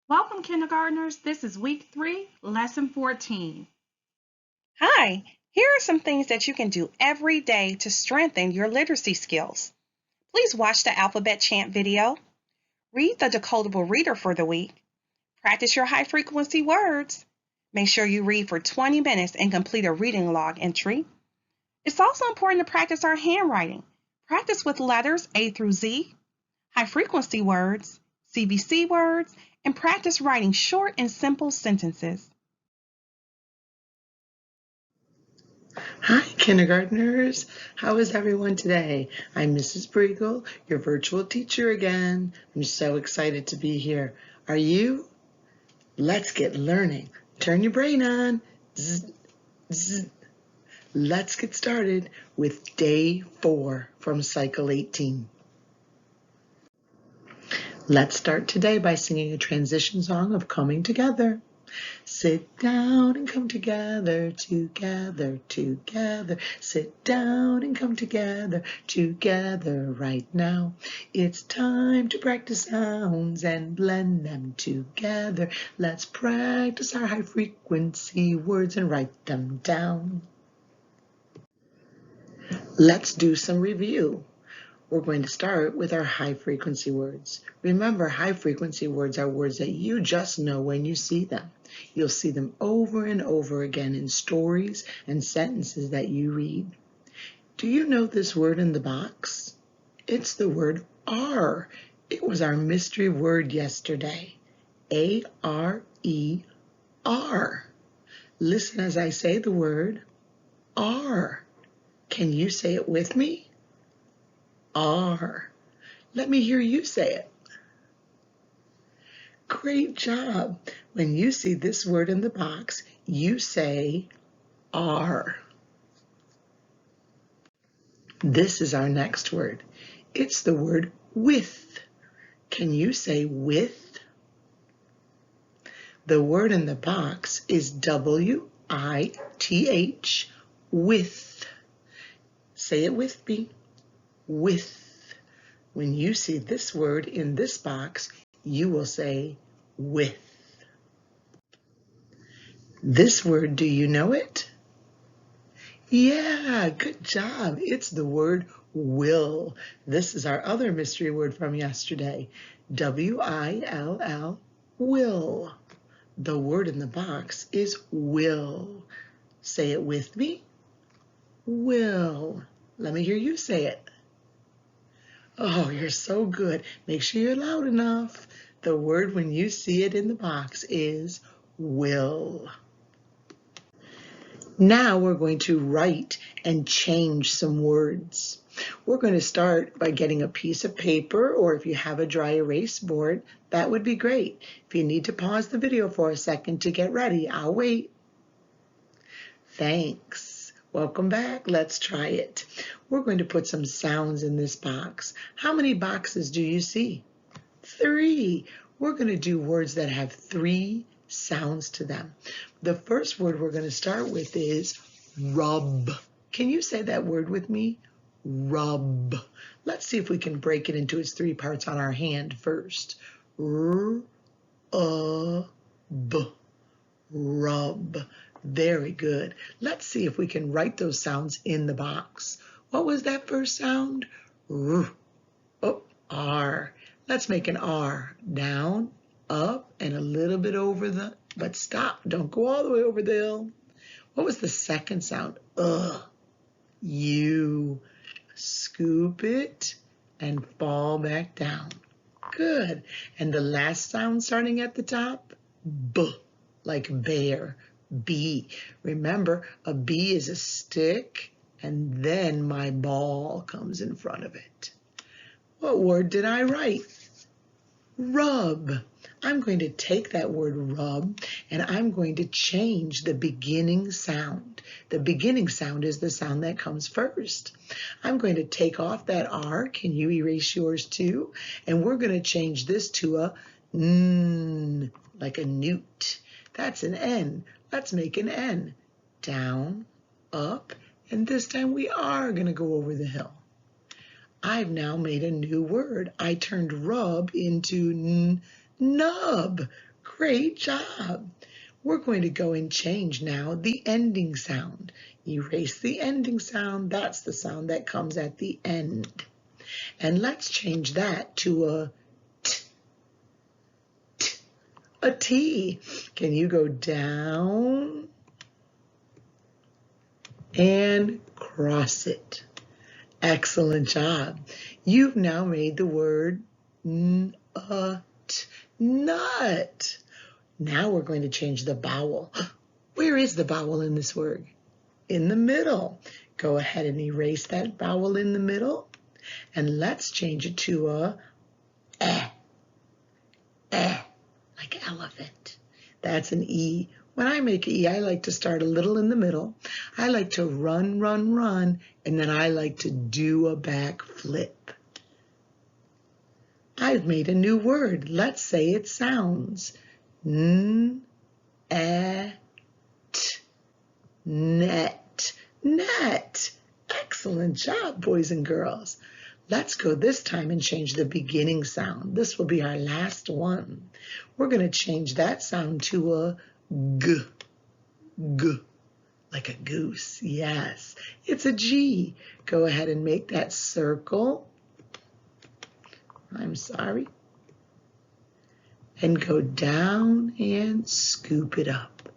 Welcome, kindergartners. This is week 3, lesson 14. Hi, here are some things that you can do every day to strengthen your literacy skills. Please watch the alphabet chant video, read the Decodable reader for the week, practice your high frequency words, make sure you read for 20 minutes and complete a reading log entry. It's also important to practice our handwriting. Practice with letters A through Z, high frequency words, CVC words, and practice writing short and simple sentences. Hi, kindergartners. How is everyone today? I'm Mrs. Briegel, your virtual teacher again. I'm so excited to be here. Are you? Let's get learning. Turn your brain on. Zzz, zzz. Let's get started with day 4 from cycle 18. Let's start today by singing a transition song of coming together. Sit down and come together, together, together. Sit down and come together, together right now. It's time to practice sounds and blend them together. Let's practice our high frequency words and write them down. Let's do some review. We're going to start with our high frequency words. Remember, high frequency words are words that you just know when you see them. You'll see them over and over again in stories and sentences that you read. Do you know this word in the box? It's the word R. It was our mystery word yesterday. A-R-E-R. Listen as I say the word R. Can you say it with me? R. Let me hear you say it. Great job. When you see this word in the box, you say R. This is our next word. It's the word with. Can you say with? The word in the box is W-I-T-H, with. Say it with me. With. When you see this word in this box, you will say with. This word, do you know it? Yeah, good job. It's the word will. This is our other mystery word from yesterday. W-I-L-L, will. The word in the box is will. Say it with me. Will. Let me hear you say it. Oh, you're so good. Make sure you're loud enough. The word when you see it in the box is will. Now we're going to write and change some words. We're going to start by getting a piece of paper, or if you have a dry erase board, that would be great. If you need to pause the video for a second to get ready, I'll wait. Thanks. Welcome back. Let's try it. We're going to put some sounds in this box. How many boxes do you see? 3. We're going to do words that have 3 sounds to them. The first word we're going to start with is rub. Can you say that word with me? Rub. Let's see if we can break it into its 3 parts on our hand first. R-U-B. Rub. Very good. Let's see if we can write those sounds in the box. What was that first sound? R. Oh, R. Let's make an R. Down, up, and a little bit over the, but stop. Don't go all the way over the hill. What was the second sound? U. Scoop it and fall back down. Good. And the last sound starting at the top? B, like bear. B. Remember, a B is a stick, and then my ball comes in front of it. What word did I write? Rub. I'm going to take that word rub, and I'm going to change the beginning sound. The beginning sound is the sound that comes first. I'm going to take off that R. Can you erase yours too? And we're going to change this to a N, like a newt. That's an N. Let's make an N. Down, up, and this time we are going to go over the hill. I've now made a new word. I turned rub into nub. Great job. We're going to go and change now the ending sound. Erase the ending sound. That's the sound that comes at the end. And let's change that to a t, t, a T. Can you go down and cross it? Excellent job. You've now made the word nut. Nut. Now we're going to change the vowel. Where is the vowel in this word? In the middle. Go ahead and erase that vowel in the middle. And let's change it to a eh, like elephant. That's an E. When I make E, I like to start a little in the middle. I like to run, run, run, and then I like to do a back flip. I've made a new word. Let's say it sounds net, net, net. Excellent job, boys and girls. Let's go this time and change the beginning sound. This will be our last one. We're going to change that sound to a G, G, like a goose. Yes, it's a G. Go ahead and make that circle. I'm sorry. And go down and scoop it up.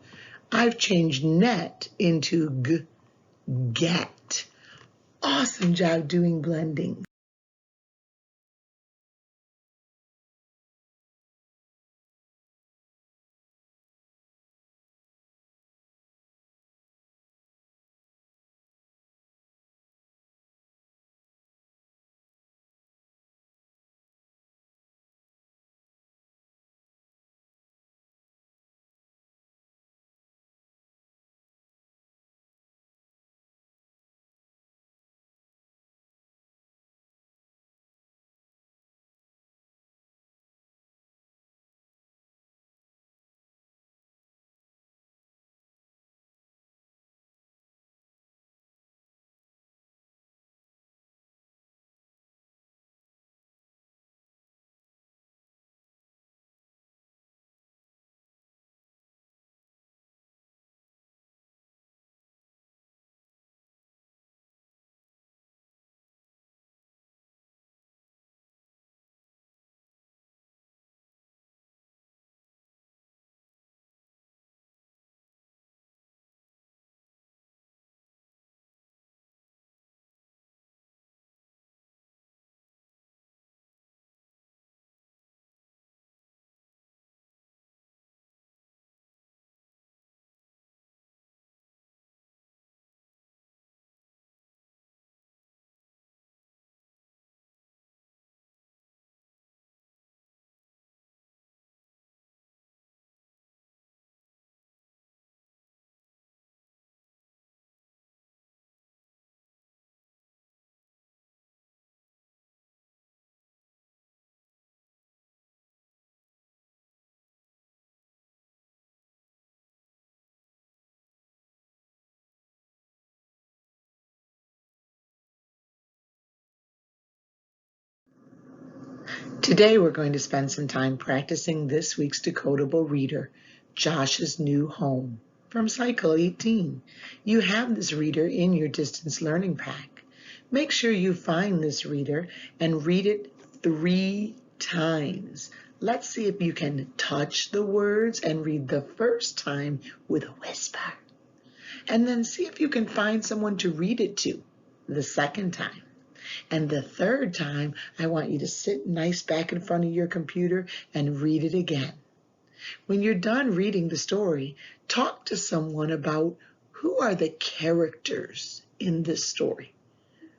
I've changed net into G, get. Awesome job doing blending. Today we're going to spend some time practicing this week's decodable reader, Josh's New Home, from Cycle 18. You have this reader in your distance learning pack. Make sure you find this reader and read it 3 times. Let's see if you can touch the words and read the first time with a whisper. And then see if you can find someone to read it to the second time. And the third time, I want you to sit nice back in front of your computer and read it again. When you're done reading the story, talk to someone about who are the characters in this story.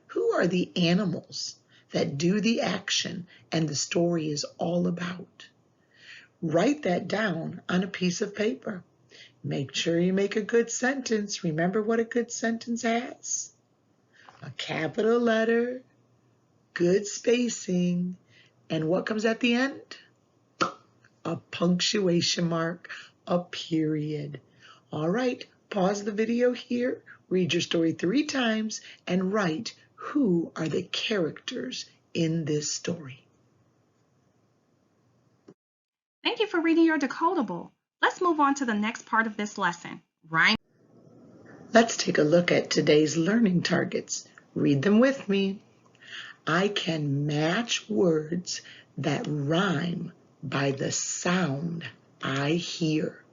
Who are the animals that do the action and the story is all about? Write that down on a piece of paper. Make sure you make a good sentence. Remember what a good sentence has? A capital letter, good spacing, and what comes at the end? A punctuation mark, a period. All right, pause the video here, read your story 3 times, and write who are the characters in this story. Thank you for reading your Decodable. Let's move on to the next part of this lesson, rhyme. Let's take a look at today's learning targets. Read them with me. I can match words that rhyme by the sound I hear.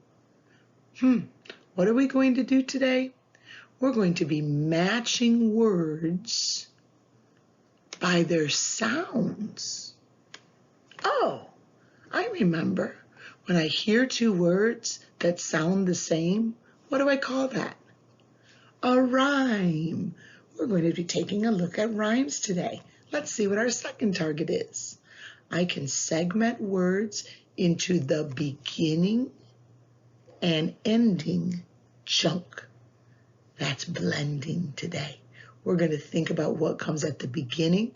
What are we going to do today? We're going to be matching words by their sounds. Oh, I remember. When I hear two words that sound the same, what do I call that? A rhyme. We're going to be taking a look at rhymes today. Let's see what our second target is. I can segment words into the beginning and ending chunk. That's blending today. We're going to think about what comes at the beginning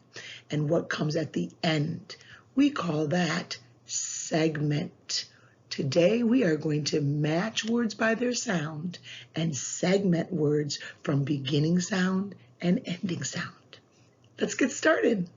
and what comes at the end. We call that segment. Today we are going to match words by their sound and segment words from beginning sound and ending sound. Let's get started.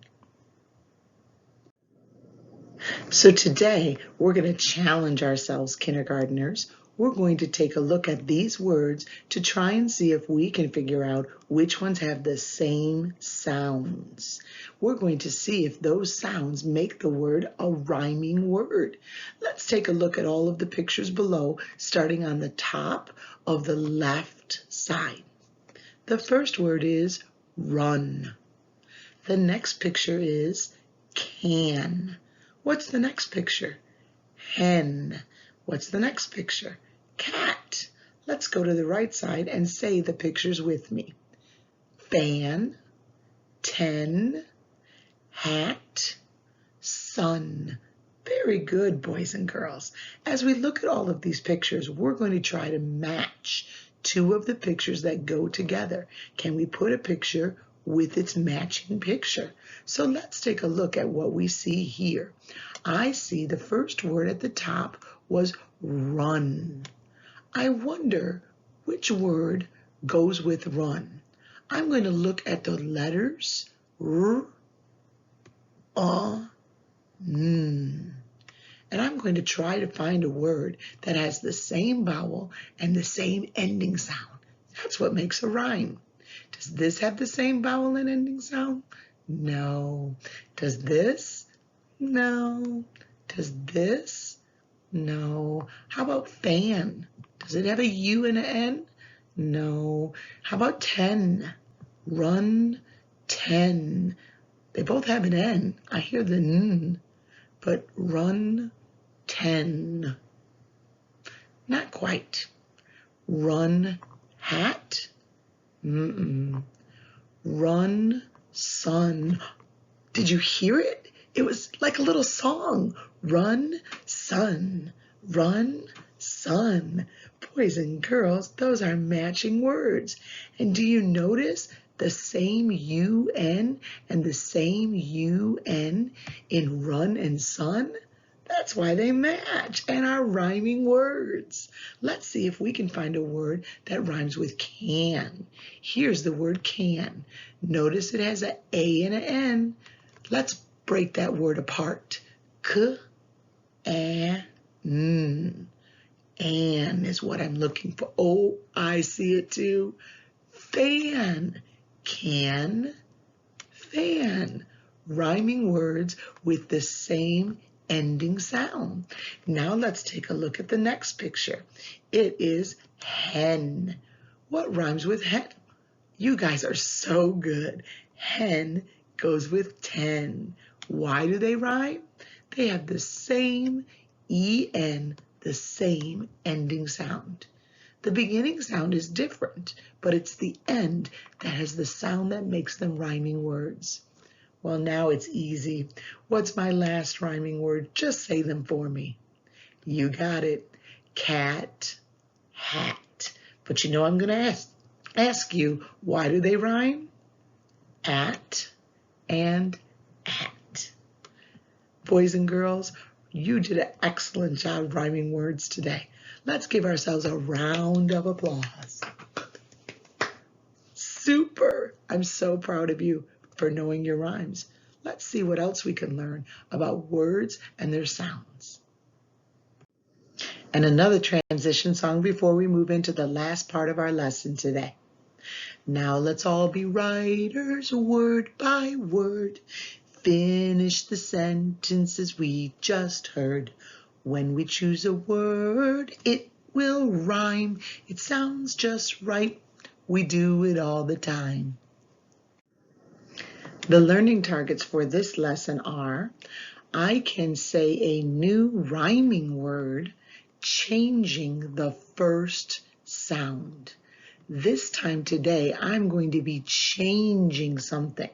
So today we're going to challenge ourselves, kindergartners. We're going to take a look at these words to try and see if we can figure out which ones have the same sounds. We're going to see if those sounds make the word a rhyming word. Let's take a look at all of the pictures below, starting on the top of the left side. The first word is run. The next picture is can. What's the next picture? Hen. What's the next picture? Cat. Let's go to the right side and say the pictures with me. Fan, 10, hat, sun. Very good, boys and girls. As we look at all of these pictures, we're going to try to match two of the pictures that go together. Can we put a picture with its matching picture? So let's take a look at what we see here. I see the first word at the top was run. I wonder which word goes with run. I'm going to look at the letters R, N. And I'm going to try to find a word that has the same vowel and the same ending sound. That's what makes a rhyme. Does this have the same vowel and ending sound? No. Does this? No. Does this? No. How about fan? Does it have a U and an N? No. How about 10? Run, 10. They both have an N. I hear the N, but run, 10. Not quite. Run, hat? Run, sun. Did you hear it? It was like a little song. Run, sun. Run, sun. Boys and girls, those are matching words. And do you notice the same UN and the same UN in run and sun? That's why they match and are rhyming words. Let's see if we can find a word that rhymes with can. Here's the word can. Notice it has an A and an N. Let's break that word apart. K-A-N. An is what I'm looking for. Oh, I see it too. Fan. Can. Fan. Rhyming words with the same ending sound. Now let's take a look at the next picture. It is hen. What rhymes with hen? You guys are so good. Hen goes with 10. Why do they rhyme? They have the same EN, the same ending sound. The beginning sound is different, but it's the end that has the sound that makes them rhyming words. Well, now it's easy. What's my last rhyming word? Just say them for me. You got it. Cat, hat. But you know I'm going to ask you, why do they rhyme? At and at. Boys and girls, you did an excellent job rhyming words today. Let's give ourselves a round of applause. Super! I'm so proud of you for knowing your rhymes. Let's see what else we can learn about words and their sounds. And another transition song before we move into the last part of our lesson today. Now let's all be writers, word by word. Finish the sentences we just heard. When we choose a word, it will rhyme. It sounds just right. We do it all the time. The learning targets for this lesson are: I can say a new rhyming word, changing the first sound. This time today, I'm going to be changing something.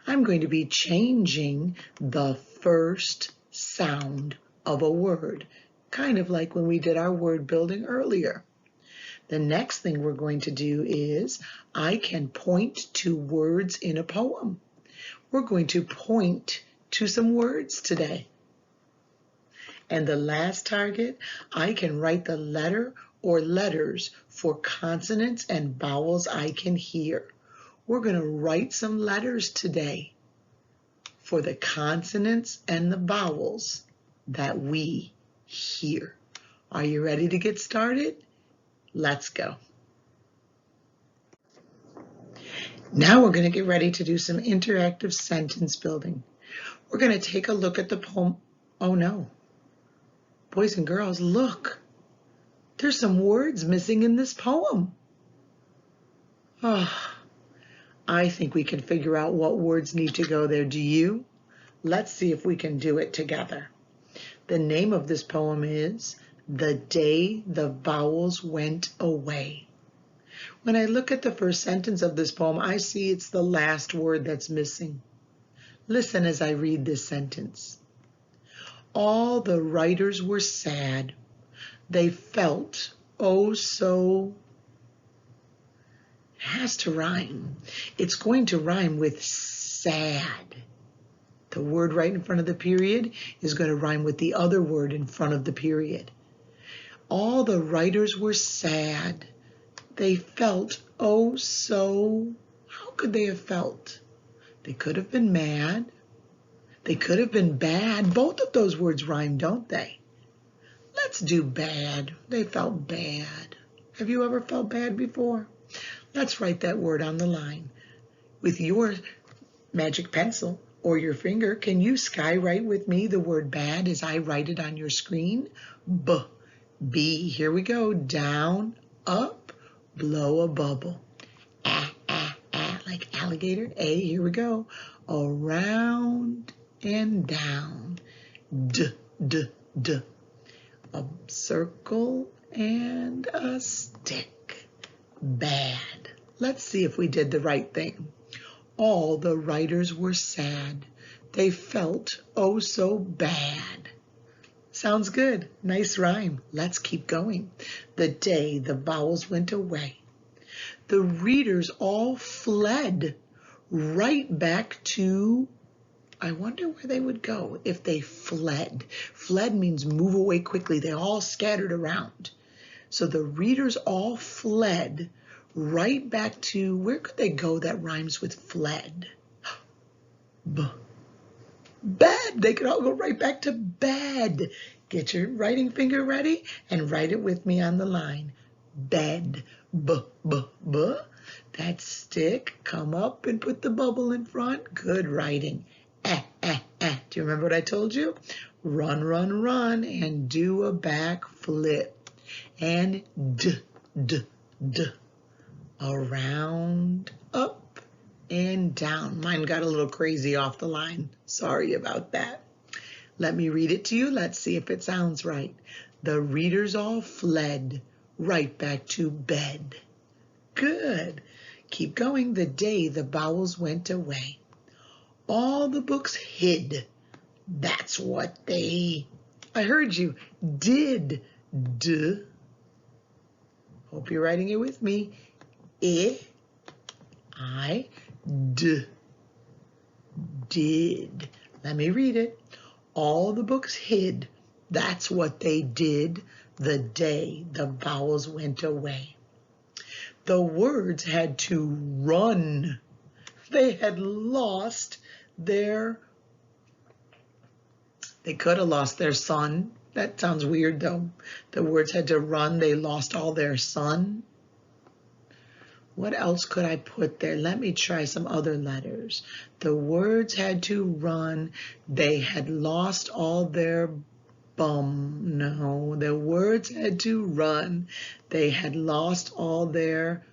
I'm going to be changing the first sound of a word, kind of like when we did our word building earlier. The next thing we're going to do is I can point to words in a poem. We're going to point to some words today. And the last target, I can write the letter or letters for consonants and vowels I can hear. We're going to write some letters today for the consonants and the vowels that we hear. Are you ready to get started? Let's go. Now we're going to get ready to do some interactive sentence building. We're going to take a look at the poem. Oh no. Boys and girls, look. There's some words missing in this poem. I think we can figure out what words need to go there. Do you? Let's see if we can do it together. The name of this poem is The Day the Vowels Went Away. When I look at the first sentence of this poem, I see it's the last word that's missing. Listen as I read this sentence. All the writers were sad. They felt, oh so. It has to rhyme. It's going to rhyme with sad. The word right in front of the period is going to rhyme with the other word in front of the period. All the writers were sad. They felt, oh so. How could they have felt? They could have been mad. They could have been bad. Both of those words rhyme, don't they? Let's do bad. They felt bad. Have you ever felt bad before? Let's write that word on the line. With your magic pencil or your finger, can you skywrite with me the word bad as I write it on your screen? B. Here we go. Down, up, blow a bubble. Like alligator. A. Here we go. Around and down. D. A circle and a stick. Bad. Let's see if we did the right thing. All the writers were sad. They felt oh so bad. Sounds good. Nice rhyme. Let's keep going. The day the vowels went away. The readers all fled right back to, I wonder where they would go if they fled. Fled means move away quickly. They all scattered around. So the readers all fled right back to, where could they go that rhymes with fled? Bed. They could all go right back to bed. Get your writing finger ready and write it with me on the line. Bed. That stick. Come up and put the bubble in front. Good writing. Do you remember what I told you? Run, and do a back flip. And d. Around, up, and down. Mine got a little crazy off the line. Sorry about that. Let me read it to you. Let's see if it sounds right. The readers all fled right back to bed. Good. Keep going. The day the vowels went away. All the books hid. That's what they, I heard you, did. D. Hope you're writing it with me. Did. Let me read it. All the books hid. That's what they did the day the vowels went away. The words had to run. They had lost their, they could have lost their sun. That sounds weird though. The words had to run, they lost all their sun. What else could I put there? Let me try some other letters. The words had to run, they had lost all their bum. No, the words had to run, they had lost all their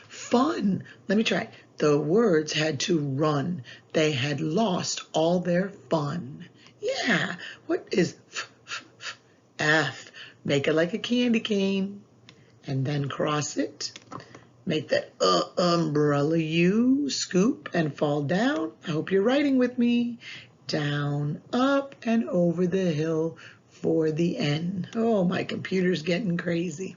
fun. Let me try. The words had to run, they had lost all their fun. Yeah, what is F? Make it like a candy cane and then cross it. Make that umbrella U, scoop and fall down. I hope you're writing with me. Down, up, and over the hill for the N. Oh, my computer's getting crazy.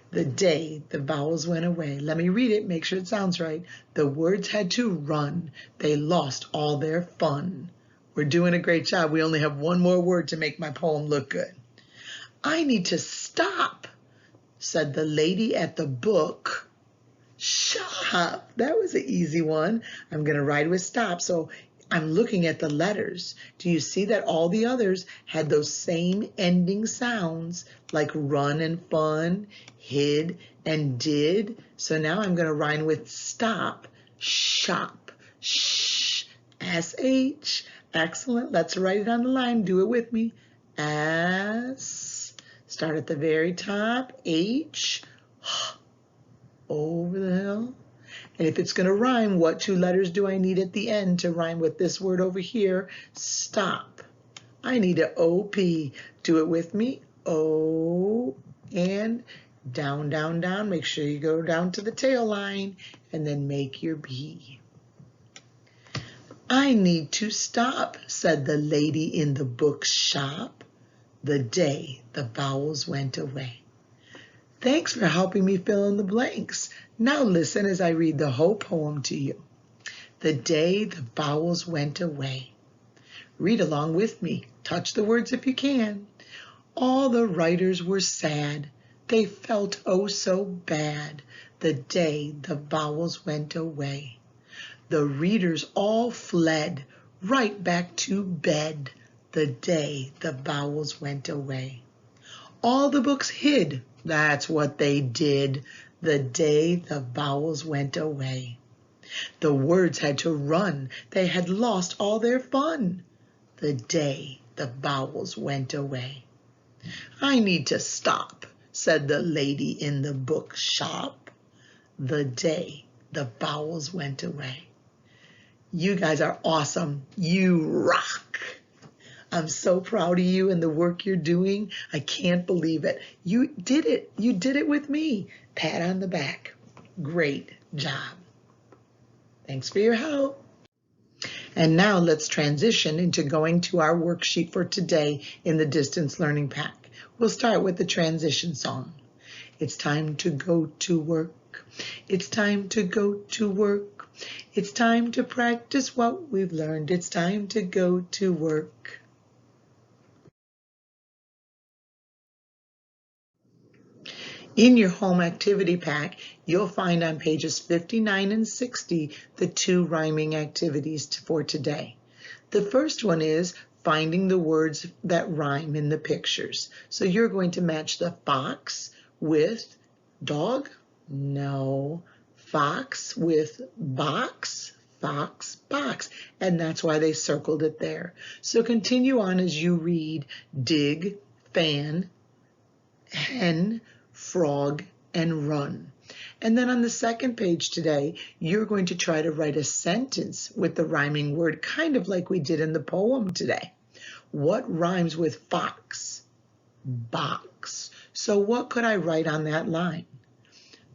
The day the vowels went away. Let me read it, make sure it sounds right. The words had to run. They lost all their fun. We're doing a great job. We only have one more word to make my poem look good. I need to stop, said the lady at the book shop. That was an easy one. I'm going to write with stop. So I'm looking at the letters. Do you see that all the others had those same ending sounds like run and fun, hid and did? So now I'm going to rhyme with stop, shop, sh, sh. Excellent. Let's write it on the line. Do it with me. S. Start at the very top. H. Over the hill. And if it's going to rhyme, what two letters do I need at the end to rhyme with this word over here? Stop. I need an OP. Do it with me. O and down, down, down. Make sure you go down to the tail line and then make your B. I need to stop, said the lady in the bookshop, the day the vowels went away. Thanks for helping me fill in the blanks. Now listen as I read the whole poem to you. The day the vowels went away. Read along with me. Touch the words if you can. All the writers were sad. They felt oh so bad the day the vowels went away. The readers all fled right back to bed the day the vowels went away. All the books hid, that's what they did, the day the vowels went away. The words had to run, they had lost all their fun, the day the vowels went away. I need to stop, said the lady in the bookshop, the day the vowels went away. You guys are awesome. You rock. I'm so proud of you and the work you're doing. I can't believe it. You did it. You did it with me. Pat on the back. Great job. Thanks for your help. And now let's transition into going to our worksheet for today in the Distance Learning Pack. We'll start with the transition song. It's time to go to work. It's time to go to work. It's time to practice what we've learned. It's time to go to work. In your home activity pack, you'll find on pages 59 and 60 the two rhyming activities for today. The first one is finding the words that rhyme in the pictures. So you're going to match the fox with dog? No. Fox with box, fox, box. And that's why they circled it there. So continue on as you read dig, fan, hen, frog, and run. And then on the second page today, you're going to try to write a sentence with the rhyming word, kind of like we did in the poem today. What rhymes with fox? Box. So what could I write on that line?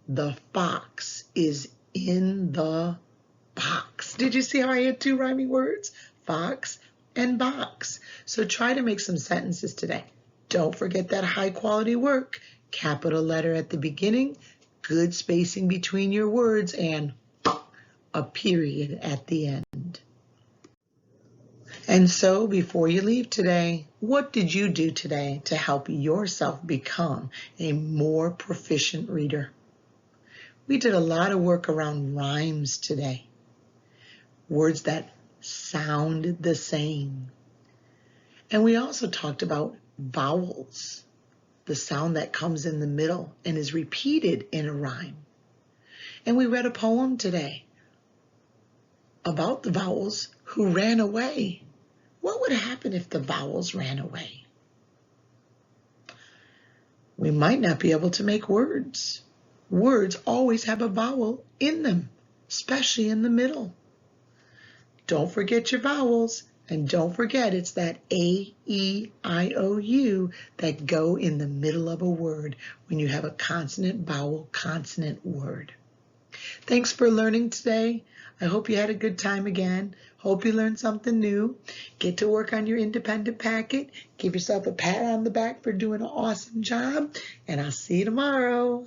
The fox is in the box. Did you see how I had two rhyming words? Fox and box. So try to make some sentences today. Don't forget that high quality work. Capital letter at the beginning, good spacing between your words, and a period at the end. And so before you leave today, what did you do today to help yourself become a more proficient reader? We did a lot of work around rhymes today. Words that sound the same. And we also talked about vowels, the sound that comes in the middle and is repeated in a rhyme. And we read a poem today about the vowels who ran away. What would happen if the vowels ran away? We might not be able to make words. Words always have a vowel in them, especially in the middle. Don't forget your vowels, and don't forget it's that A, E, I, O, U that go in the middle of a word when you have a consonant, vowel, consonant word. Thanks for learning today. I hope you had a good time again. Hope you learned something new. Get to work on your independent packet. Give yourself a pat on the back for doing an awesome job, and I'll see you tomorrow.